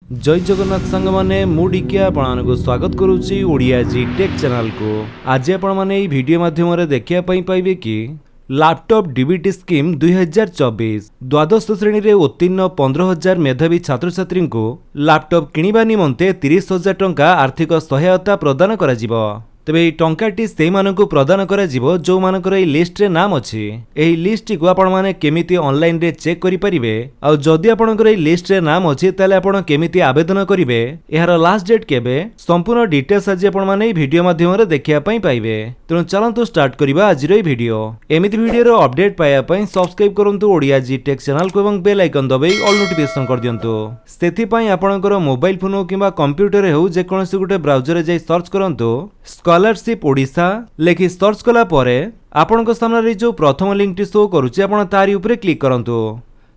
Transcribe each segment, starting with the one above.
जय जगन्नाथ सांग माने मुडिके आपको स्वागत करुच्ची ओडिया जी टेक चैनल को। आज आपण माने ई वीडियो माध्यम रे देखिया पई पाइबे कि लैपटॉप डीबीटी स्कीम 2024 द्वादश श्रेणी रे उत्तीर्ण 15,000 मेधावी छात्र छात्री को लैपटॉप किनिबा निमंते 30,000 टंका आर्थिक सहायता प्रदान करा जिवो। तेबे এই টঙ্কাটি সেইমানଙ୍କୁ প্রদান କରାଯିବ ଯେଉଁମାନଙ୍କର এই লিষ্টରେ ନାମ ଅଛି। ଏହି লিଷ୍ଟଟିକୁ ଆପଣମାନେ କେମିତି ଅନଲାଇନରେ ଚେକ୍ କରିପାରିବେ ଆଉ ଯଦି ଆପଣଙ୍କର এই লিଷ୍ଟରେ ନାମ ଅଛି ତାହେଲେ ଆପଣ କେମିତି ଆବେଦନ କରିବେ, ଏହାର ଲାଷ୍ଟ ଡେଟ୍ କେବେ, ସମ୍ପୂର୍ଣ୍ଣ ଡିଟେଲ୍ସ ଆଜି ଆପଣମାନେ ଏହି ଭିଡିଓ ମାଧ୍ୟମରେ ଦେଖିବା ପାଇଁ ପାଇବେ। ତେଣୁ ଚାଲନ୍ତୁ ଷ୍ଟାର୍ଟ କରିବା ଆଜିର ଏହି ଭିଡିଓ। ଏମିତି ଭିଡିଓର ଅପଡେଟ୍ ପାଇବା ପାଇଁ ସବସ୍କ୍ରାଇବ କରନ୍ତୁ ଓଡ଼ିଆ ଜି ଟେକ୍ ଚ୍ୟାନେଲକୁ ଏବଂ ବେଲ୍ ଆଇକନ୍ ଦବାଇ ଅଲ୍ ନୋଟିଫିକେସନ କରିଦିଅନ୍ତୁ। ସେଥିପାଇଁ ଆପଣଙ୍କର ମୋବାଇଲ ଫୋନ ହେଉ କିମ୍ବା କମ୍ପ୍ୟୁଟରରେ ହେଉ ଯେକୌଣସି ଗୋଟେ ବ୍ରାଉଜରରେ ଯାଇ ସର୍ଚ୍ଚ କରନ୍ତୁ स्कॉलरशिप ओडिशा लेखि सर्च कला परे आपनक सामने जो प्रथम लिंक शो करुचे आपण तारी उपरे क्लिक करंतु।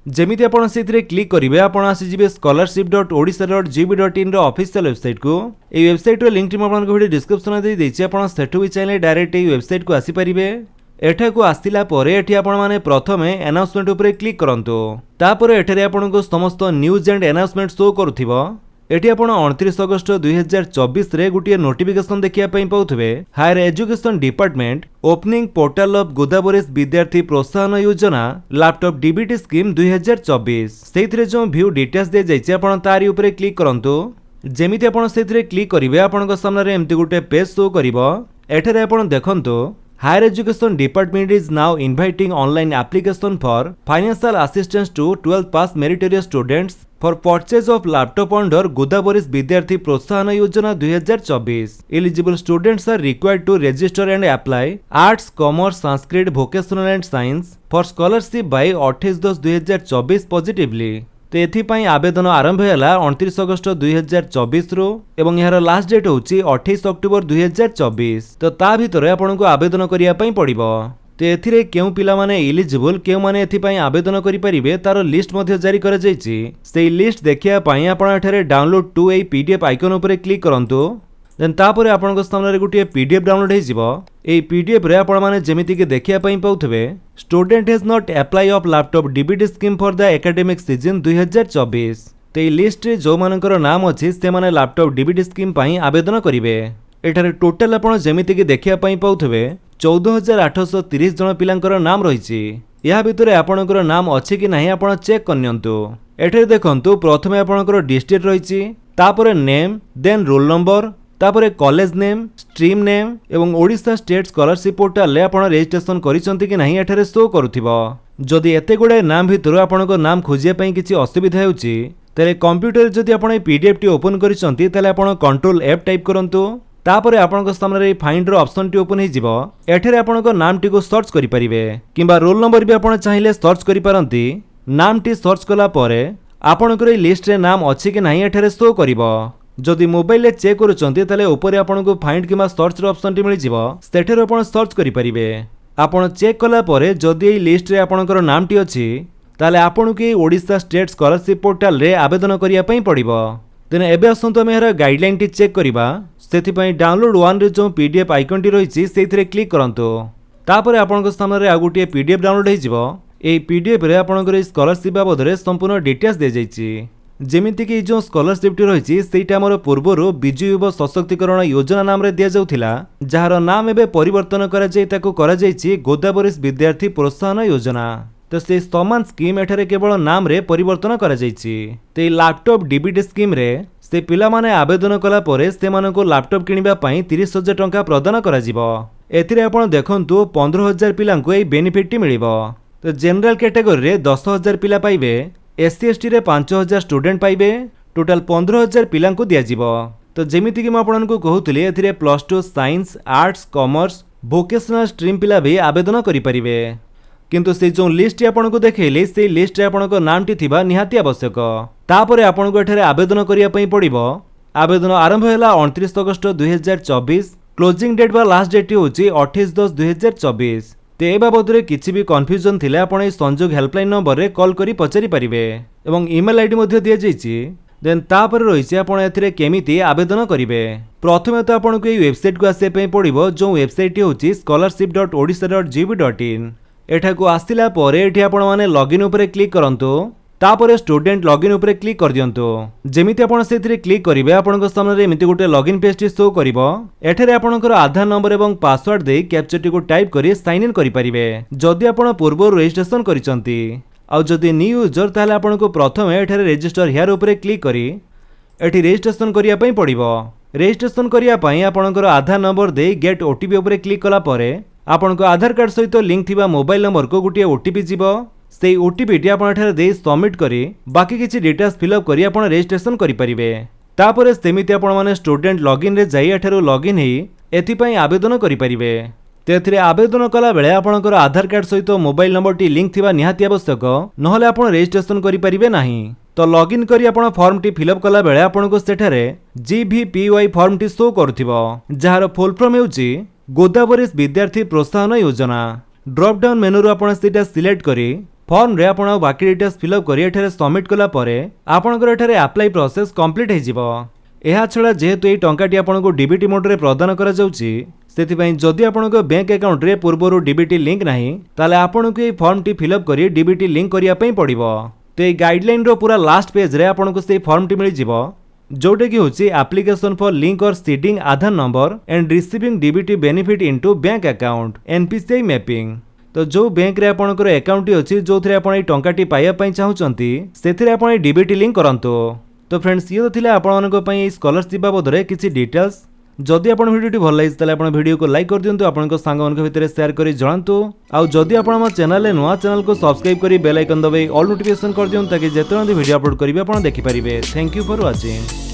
जेमिति आपण सेथिरे क्लिक करिवे आपण आसी जिवे scholarship.odisha.gov.in रो ऑफिशियल वेबसाइट को। ए वेबसाइट रो लिंक टी आपण को वीडियो डिस्क्रिप्शन दे देछि, आपण सेठु भी चाहिले डायरेक्ट ए वेबसाइट को आसी परिबे। एठा को आसिला परे एठी आपण माने प्रथमे अनाउंसमेंट उपरे क्लिक करंतु। तापरे एठरे आपण को समस्त न्यूज एंड अनाउंसमेंट शो करूथिबो। एटी आपण 29 अगस्त 2024 रे गुटिए नोटिफिकेशन देखिया पई पाउथबे। Higher education department opening portal of Godavari Vidyarthi Protsahan योजना लैपटॉप डीबीटी स्कीम 2024 सेथिरे जो व्यू डिटेल्स दे जाइछि आपण तारी उपरे क्लिक करंतु। जेमिति आपण सेथिरे क्लिक करिवे आपणक सामने एम्ति गुटे पेज शो करिवो। एठरे आपण देखंतु Higher Education Department is now inviting online application for financial assistance to 12th pass meritorious students for purchase of laptop under Godavari Vidyarthi Protsahan Yojana 2024. Eligible students are required to register and apply Arts, Commerce, Sanskrit, Vocational and Science for scholarship by 28/10/2024 positively. तो एथिपाई आवेदन आरंभ है 29 अगस्त 2024 रो एवं यार last date होची 28 October 2024। तो ता भितर आपनको आवेदन करिया पई पड़िबो। तो एथिरे केउ पिला माने एलिजिबल केउ माने एथिपाई आवेदन करि परिबे तार लिस्ट मध्ये जारी करा जायछि। सेही लिस्ट देखिया पई आपण एठारे download to a PDF icon ऊपर क्लिक करंतु। देन तापर आपनको सामने गोटे पीडीएफ डाउनलोड हो जिवो। ए पीडीएफ रे आपण माने जेमिति के देखिया पई पाउथबे student has not apply of laptop DBT scheme for the academic season 2024। ते लिस्ट रे जो मानकर नाम अछि से माने लैपटॉप डीबीटी स्कीम पई आवेदन करिवे। एठारे टोटल आपण जेमिति के देखिया पई पाउथबे 14,830 जन पिलांकर नाम रहिछि। या भितरे आपणकर नाम अछि कि नाही आपण चेक करनियंतु। एठारे देखंतु प्रथमे आपणकर डिस्ट्रिक्ट रहिछि, तापरे नेम, देन रोल नंबर, तापरे कॉलेज नेम, स्ट्रीम नेम एवं ओडिशा स्टेट स्कॉलरशिप पोर्टल रे आपण रजिस्ट्रेशन करिसंती कि नाही एठारे शो करूथिबो। जदि एते गुडे नाम भितर आपणको नाम खोजिया पई किछि असुविधा हेउची तले कंप्यूटर जदि आपण पीडीएफ टी ओपन करिसंती तले आपण कंट्रोल एफ टाइप करंतु। तापरे आपणको सामने फाइंड रो ऑप्शन टी ओपन हे जिवो। एठारे आपणको नाम टी को सर्च करि परिबे किबा रोल नंबर भी आपण चाहिले सर्च करि पारंती। नाम टी सर्च कला परे आपणकर ए लिस्ट रे नाम अछि कि नाही एठारे शो करिवो। जदि मोबाइल रे चेक करूचंती तले ऊपर आपनको फाइंड किबा सर्च रो ऑप्शन टी मिलि जिवो। सेठेर आपण सर्च करि परिबे। आपण चेक कला परे जदि ए लिस्ट रे आपणकर नाम टी अछि ताले आपनको ए ओडिशा स्टेट स्कॉलरशिप पोर्टल रे आवेदन करिया पई पड़िबो। देन एबे असंतो हम एहर गाइडलाइन टी चेक करिबा। सेथि पई डाउनलोड 1 रे जो पीडीएफ आइकन टी रहिछि सेथिरे क्लिक करंतु। तापरे आपनको सामने आ गुटिए पीडीएफ डाउनलोड हे जिवो। ए पीडीएफ रे आपणकर स्कॉलरशिप बाबद रे संपूर्ण डिटेल्स दे जाइछि। जेमिति कि जो स्कॉलरशिप टी रहिछि सेटा हमर पूर्वरो बिजु युवा सशक्तिकरण योजना नाम रे दिया जाउथिला, जहार नाम एबे परिवर्तन करा जाय ताको करा जायछि गोदावरी विद्यार्थी प्रोत्साहन योजना। तो से समान स्कीम एठारे केवल नाम रे परिवर्तन करा जायछि। ते लैपटॉप डीबीटी स्कीम रे से पिला माने आवेदन कला परे से मानको लैपटॉप किनिबा पई 30,000 टंका प्रदान करा जिवो। एथिरे आपण देखंतु 15,000 पिलांको ए बेनिफिट मिलिबो। तो जनरल कैटेगरी रे 10,000 पिला पाइबे, एससी एसटी रे 5,000 स्टूडेंट पाइबे, टोटल 15,000 पिलां को दिया जिवो। तो जेमिति कि म आपनको कहउतली एथिरे +2 science, arts, commerce, vocational stream पिला भी आवेदन करि परिबे। किंतु से जो लिस्ट आपनको देखैले से लिस्ट रे आपनको नाम टी थिबा निहाती आवश्यक। तापरे आपनको एठारे आवेदन करिया पई पड़िबो। आवेदन आरंभ हैला 29 अगस्त 2024। क्लोजिंग डेट बा लास्ट डेट होची 28/10/2024। ते बाबद रे किछि भी कन्फ्यूजन थिले आपण ए संजोग हेल्पलाइन नंबर रे कॉल करी पचारि परिबे एवं ईमेल आईडी मध्ये दिया जाइछि। देन तापर रहिछि आपण एथिरे केमिति आवेदन करिवे। प्रथमे तो आपनको ए वेबसाइट को आसे पई पड़िबो, जो वेबसाइट होची scholarship.odisha.gov.in। एठा को आसिला परे एठी आपण माने लॉगिन ऊपर क्लिक करंतु। तापर स्टूडेंट लॉगिन उपरे क्लिक कर दियंतु जेमिति आपण सेथिरे क्लिक करिवे आपनक सामने एमिति गोटे लॉगिन पेज शो करिवो एठारे आपनकर आधार नंबर एवं पासवर्ड दे कैप्चर टी को टाइप करी साइन इन करि परिबे जदि आपण पूर्व रजिस्ट्रेशन करिसंती आ जदि न्यू यूजर ताले आपनको प्रथमे एठारे रजिस्टर हियर उपरे क्लिक करी एठी रजिस्ट्रेशन करिया पई पड़िबो रजिस्ट्रेशन करिया पई आपनकर आधार नंबर दे गेट ओटीपी उपरे क्लिक कला परे आपनको आधार कार्ड सहित लिंक थिबा मोबाइल नंबर को गोटे ओटीपी जीवो से ओटीपी टी आपण एठारे दे सबमिट करी बाकी किछि डिटेल्स फिलअप करी आपण रजिस्ट्रेशन करि परिबे तापरे सेमिति आपण माने स्टूडेंट लॉगिन रे जाई एठारो लॉगिन हेई एथि पई आवेदन करि परिबे तेथिरे आवेदन कला बेले आपणकर आधार कार्ड सहित मोबाइल नंबर टी लिंक थिबा निहाती आवश्यक नहले आपण रजिस्ट्रेशन करि परिबे नाही तो लॉगिन करी आपण फॉर्म टी फिलअप कला बेले आपनको सेठारे जीवीपीवाई फॉर्म टी शो करथिबो जहार फुल फॉर्म हेउची गोदावरी विद्यार्थी प्रोत्साहन योजना ड्रॉप डाउन मेनू रो आपण सेटा सिलेक्ट करी फॉर्म रे आपण बाकी डिटेल्स फिलअप करी एठारे सबमिट कला परे आपणकर एठारे अप्लाई प्रोसेस कंप्लीट हे जिवो एहा छडा जेहेतु ए टंकाटी आपनको डीबीटी मोड रे प्रदान करा जाउची सेथिपई जदि आपनको बैंक अकाउंट रे पूर्वरु डीबीटी लिंक नाही ताले आपनको ए फॉर्म टी फिलअप करी डीबीटी लिंक करिया पई पड़िबो तो ए गाइडलाइन रो पूरा लास्ट पेज रे आपनको से फॉर्म टी मिल जिवो जोटे कि होची एप्लीकेशन फॉर लिंक और seeding Aadhaar number and receiving DBT benefit into bank account NPCI mapping तो जो बैंक रे आपनकर अकाउंट अछि जो थरे आपण ए टंकाटी पाइया पई चाहुचंती सेथिरे आपण ए डीबीटी लिंक करंतो तो फ्रेंड्स ये तो थिला आपण मानको पई स्कॉलरशिप बाबद रे किछि डिटेल्स जदि आपण वीडियो टी भल लागिस ताले आपण वीडियो को लाइक कर दियंतु आपनक संग मानक भितरे शेयर करी जणांतु आ जदि आपण हम चैनल ले नुवा चैनल को सब्सक्राइब करी बेल आइकन दबाई ऑल नोटिफिकेशन कर दियंतु ताकि जेतरा वीडियो अपलोड करिवे आपण देखि परिबे थैंक यू फॉर वाचिंग।